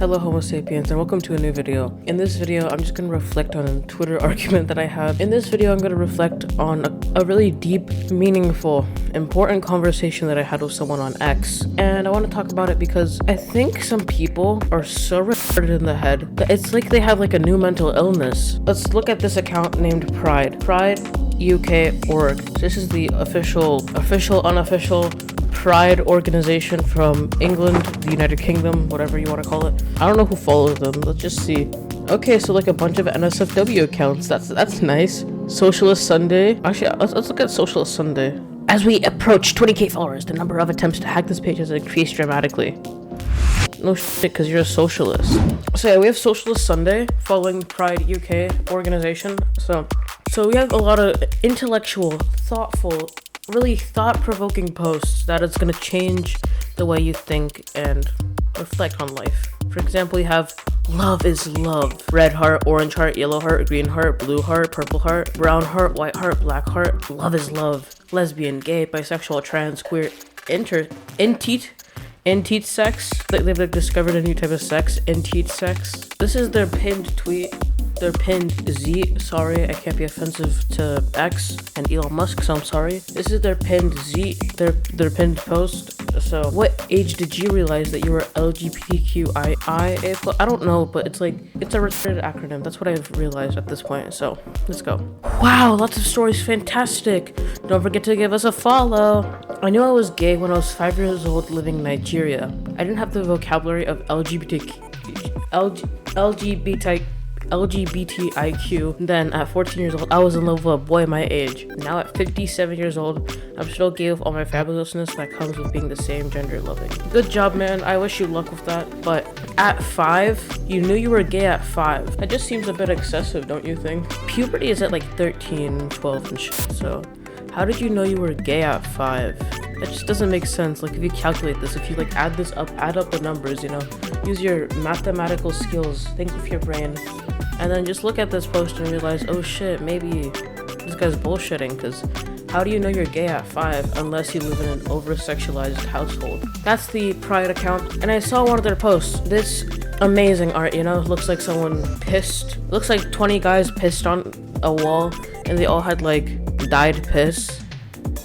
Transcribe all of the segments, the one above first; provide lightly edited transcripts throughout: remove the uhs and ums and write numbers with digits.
Hello Homo sapiens and welcome to a new video. In this video, I'm just going to reflect on a Twitter argument that I had. In this video, I'm going to reflect on a really deep, meaningful, important conversation that I had with someone on X. And I want to talk about it because I think some people are so retarded in the head that it's like they have like a new mental illness. Let's look at this account named Pride. Pride UK org. This is the official, unofficial Pride organization from England, the United Kingdom, whatever you want to call it. I don't know who follows them. Let's just see. Okay, so like a bunch of NSFW accounts. That's nice. Socialist Sunday. Actually, let's look at Socialist Sunday. As we approach 20k followers, the number of attempts to hack this page has increased dramatically. No shit, because you're a socialist. So yeah, we have Socialist Sunday following Pride UK organization. So we have a lot of intellectual, thoughtful, really thought-provoking posts that is going to change the way you think and reflect on life. For example, we have love is love. Red heart, orange heart, yellow heart, green heart, blue heart, purple heart, brown heart, white heart, black heart. Love is love. Lesbian, gay, bisexual, trans, queer, inteet sex. They've like discovered a new type of sex, inteet sex. This is their pinned tweet. Their pinned Z. Sorry, I can't be offensive to X and Elon Musk, so I'm sorry. This is their pinned Z. Their pinned post. So, what age did you realize that you were LGBTQI? I don't know, but it's a retarded acronym. That's what I've realized at this point. So, let's go. Wow, lots of stories, fantastic. Don't forget to give us a follow. I knew I was gay when I was 5 years old living in Nigeria. I didn't have the vocabulary of LGBTIQ. Then at 14 years old, I was in love with a boy my age. Now at 57 years old, I'm still gay with all my fabulousness that comes with being the same gender loving. Good job, man. I wish you luck with that. But at 5, you knew you were gay at 5. That just seems a bit excessive, don't you think? Puberty is at like 13, 12 and shit. So how did you know you were gay at 5? That just doesn't make sense. Like if you calculate this, if you like add up the numbers, use your mathematical skills, think with your brain, and then just look at this post and realize, oh shit, maybe this guy's bullshitting, because how do you know you're gay at 5 unless you live in an over-sexualized household? That's the Pride account, and I saw one of their posts. This amazing art, looks like someone pissed. Looks like 20 guys pissed on a wall, and they all had like dyed piss.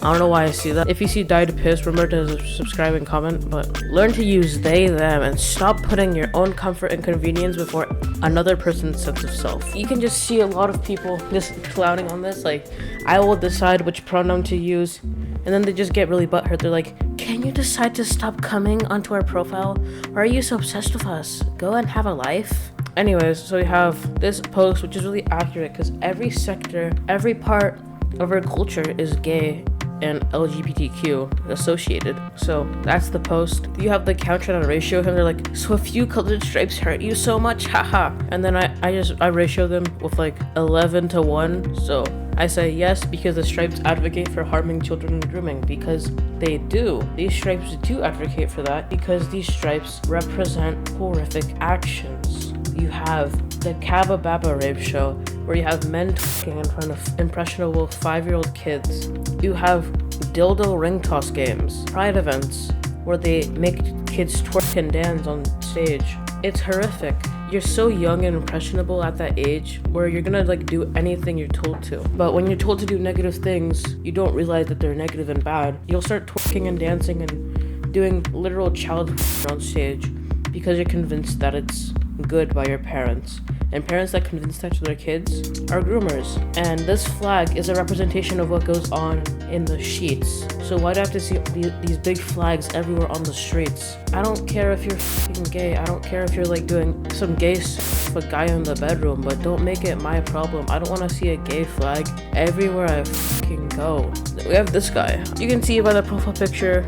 I don't know why I see that. If you see dyed piss, remember to subscribe and comment, but learn to use they, them, and stop putting your own comfort and convenience before another person's sense of self. You can just see a lot of people just clowning on this, like, I will decide which pronoun to use, and then they just get really butthurt. They're like, can you decide to stop coming onto our profile? Why are you so obsessed with us? Go and have a life. Anyways, so we have this post, which is really accurate, because every sector, every part of our culture is gay and LGBTQ associated. So that's the post. You have the counter on a ratio, and they're like, so a few colored stripes hurt you so much, haha. And then I ratio them with like 11 to 1. So I say yes, because the stripes advocate for harming children and grooming, because they do. These stripes do advocate for that, because these stripes represent horrific actions. You have the Kaba Baba rape show, where you have men talking in front of impressionable 5-year-old kids. You have dildo ring toss games, pride events, where they make kids twerk and dance on stage. It's horrific. You're so young and impressionable at that age, where you're gonna like do anything you're told to. But when you're told to do negative things, you don't realize that they're negative and bad. You'll start twerking and dancing and doing literal child on stage because you're convinced that it's good by your parents. And parents that convince that to their kids are groomers. And this flag is a representation of what goes on in the sheets. So why do I have to see these big flags everywhere on the streets? I don't care if you're fucking gay. I don't care if you're like doing some gay stuff with a guy in the bedroom, but don't make it my problem. I don't want to see a gay flag everywhere I fucking go. We have this guy. You can see by the profile picture,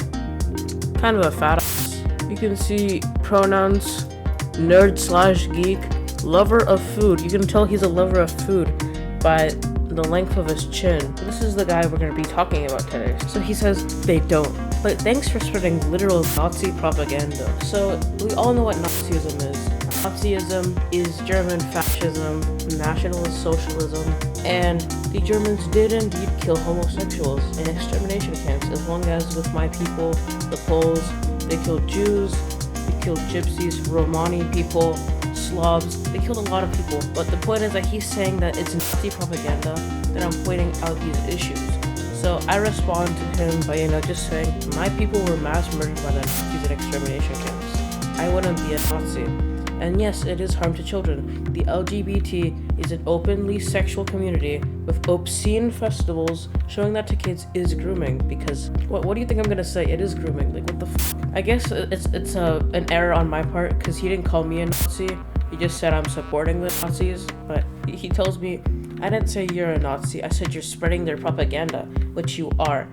kind of a fat ass. You can see pronouns, nerd/geek, lover of food. You can tell he's a lover of food by the length of his chin. This is the guy we're going to be talking about today. So he says they don't. But thanks for spreading literal Nazi propaganda. So we all know what Nazism is. Nazism is German fascism, nationalist socialism, and the Germans did indeed kill homosexuals in extermination camps, as long as with my people, the Poles, they killed Jews, killed gypsies, Romani people, Slavs. They killed a lot of people. But the point is that he's saying that it's Nazi propaganda that I'm pointing out these issues. So I respond to him by, just saying, my people were mass murdered by the Nazis in extermination camps. I wouldn't be a Nazi. And yes, it is harm to children. The LGBT is an openly sexual community with obscene festivals. Showing that to kids is grooming, because what do you think I'm gonna say? It is grooming. Like, what the I guess it's an error on my part, because he didn't call me a Nazi. He just said I'm supporting the Nazis. But he tells me, I didn't say you're a Nazi. I said you're spreading their propaganda, which you are.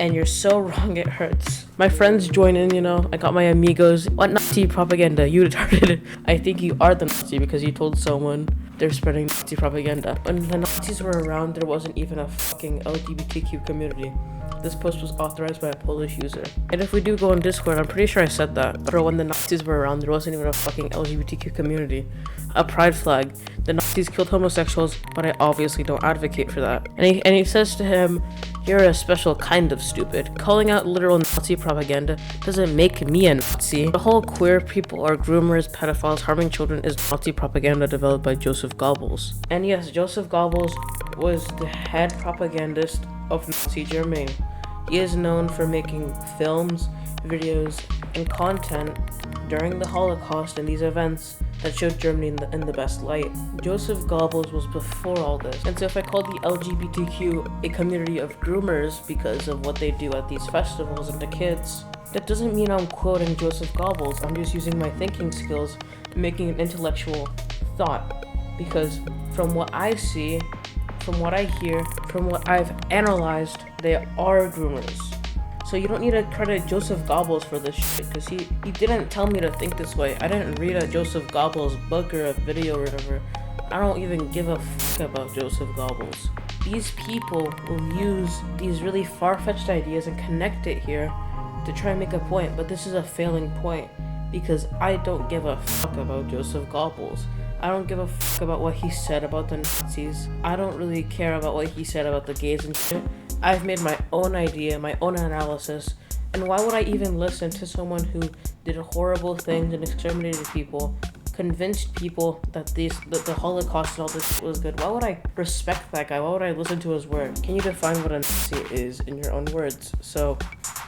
And you're so wrong, it hurts. My friends join in, I got my amigos. What Nazi propaganda? You retarded. I think you are the Nazi because you told someone they're spreading Nazi propaganda. When the Nazis were around, there wasn't even a fucking LGBTQ community. This post was authorized by a Polish user. And if we do go on Discord, I'm pretty sure I said that. But when the Nazis were around, there wasn't even a fucking LGBTQ community. A pride flag. The Nazis killed homosexuals, but I obviously don't advocate for that. And he says to him, you're a special kind of stupid. Calling out literal Nazi propaganda doesn't make me a Nazi. The whole queer people are groomers, pedophiles, harming children is Nazi propaganda developed by Joseph Gobles. And yes, Joseph Gobles was the head propagandist of Nazi Germany. He is known for making films, videos, and content during the Holocaust and these events that showed Germany in the best light. Joseph Goebbels was before all this. And so if I call the LGBTQ a community of groomers because of what they do at these festivals and to kids, that doesn't mean I'm quoting Joseph Goebbels. I'm just using my thinking skills and making an intellectual thought. Because from what I see, from what I hear, from what I've analyzed, they are groomers. So you don't need to credit Joseph Goebbels for this shit, because he didn't tell me to think this way. I didn't read a Joseph Goebbels book or a video or whatever. I don't even give a fuck about Joseph Goebbels. These people will use these really far-fetched ideas and connect it here to try and make a point, but this is a failing point, because I don't give a fuck about Joseph Goebbels. I don't give a fuck about what he said about the Nazis. I don't really care about what he said about the gays and shit. I've made my own idea, my own analysis, and why would I even listen to someone who did horrible things and exterminated people, convinced people that the Holocaust and all this shit was good? Why would I respect that guy? Why would I listen to his word? Can you define what a Nazi is in your own words? So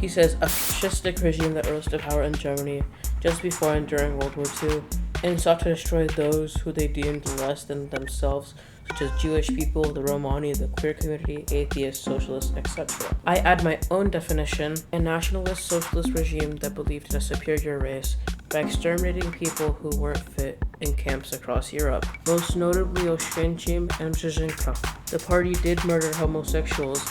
he says, a fascistic regime that rose to power in Germany just before and during World War II and sought to destroy those who they deemed less than themselves, such as Jewish people, the Romani, the queer community, atheists, socialists, etc. I add my own definition: a nationalist socialist regime that believed in a superior race by exterminating people who weren't fit in camps across Europe, most notably Oświęcim and Brzezinka. The party did murder homosexuals,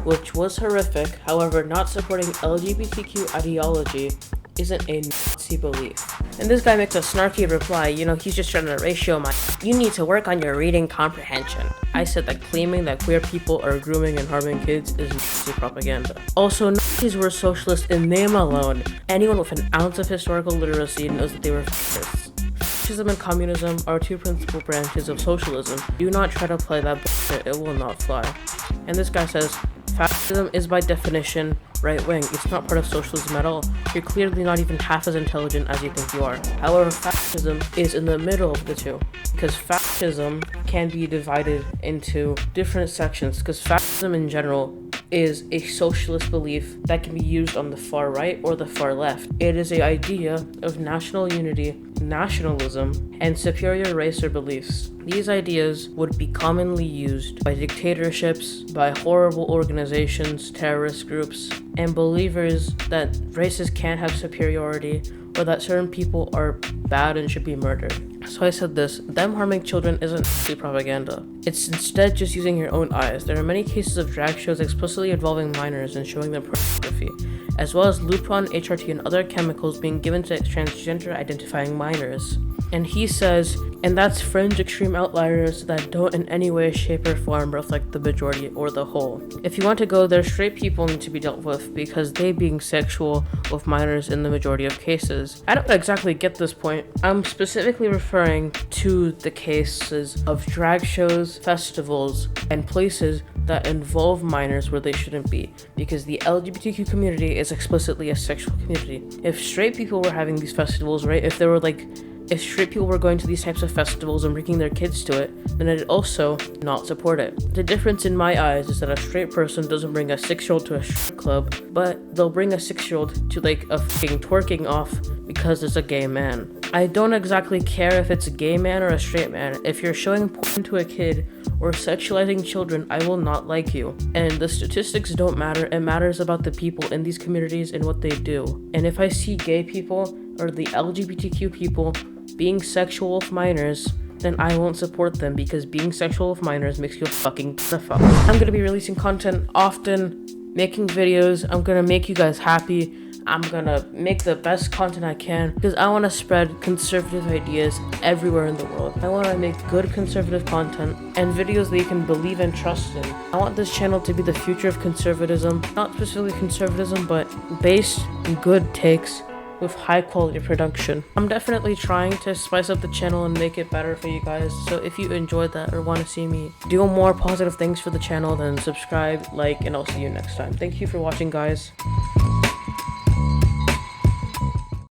which was horrific. However, not supporting LGBTQ ideology isn't a Nazi belief. And this guy makes a snarky reply, he's just trying to ratio my. You need to work on your reading comprehension. I said that claiming that queer people are grooming and harming kids is Nazi propaganda. Also, Nazis were socialist in name alone. Anyone with an ounce of historical literacy knows that they were fascists. Fascism and communism are two principal branches of socialism. Do not try to play that bullshit, it will not fly. And this guy says, fascism is by definition right-wing. It's not part of socialism at all. You're clearly not even half as intelligent as you think you are. However, fascism is in the middle of the two, because fascism can be divided into different sections, because fascism in general is a socialist belief that can be used on the far right or the far left. It is an idea of national unity, nationalism, and superior race or beliefs. These ideas would be commonly used by dictatorships, by horrible organizations, terrorist groups, and believers that races can't have superiority or that certain people are bad and should be murdered. So I said this, them harming children isn't Nazi propaganda. It's instead just using your own eyes. There are many cases of drag shows explicitly involving minors and showing them pornography, as well as Lupron, HRT, and other chemicals being given to transgender identifying minors. And he says, and that's fringe extreme outliers that don't in any way, shape, or form reflect the majority or the whole. If you want to go there, straight people need to be dealt with because they being sexual with minors in the majority of cases. I don't exactly get this point. I'm specifically referring to the cases of drag shows, festivals, and places that involve minors where they shouldn't be, because the LGBTQ community is explicitly a sexual community. If straight people were having these festivals, right, if straight people were going to these types of festivals and bringing their kids to it, then I'd also not support it. The difference in my eyes is that a straight person doesn't bring a 6-year-old to a strip club, but they'll bring a 6-year-old to like a fucking twerking off because it's a gay man. I don't exactly care if it's a gay man or a straight man. If you're showing porn to a kid or sexualizing children, I will not like you. And the statistics don't matter. It matters about the people in these communities and what they do. And if I see gay people or the LGBTQ people being sexual with minors, then I won't support them, because being sexual with minors makes you a fucking pedophile. I'm gonna be releasing content often, making videos. I'm gonna make you guys happy. I'm gonna make the best content I can, because I want to spread conservative ideas everywhere in the world. I want to make good conservative content and videos that you can believe and trust in. I want this channel to be the future of conservatism, not specifically conservatism, but based in good takes with high quality production. I'm definitely trying to spice up the channel and make it better for you guys, so if you enjoyed that or want to see me do more positive things for the channel, then subscribe, like, and I'll see you next time. Thank you for watching, guys.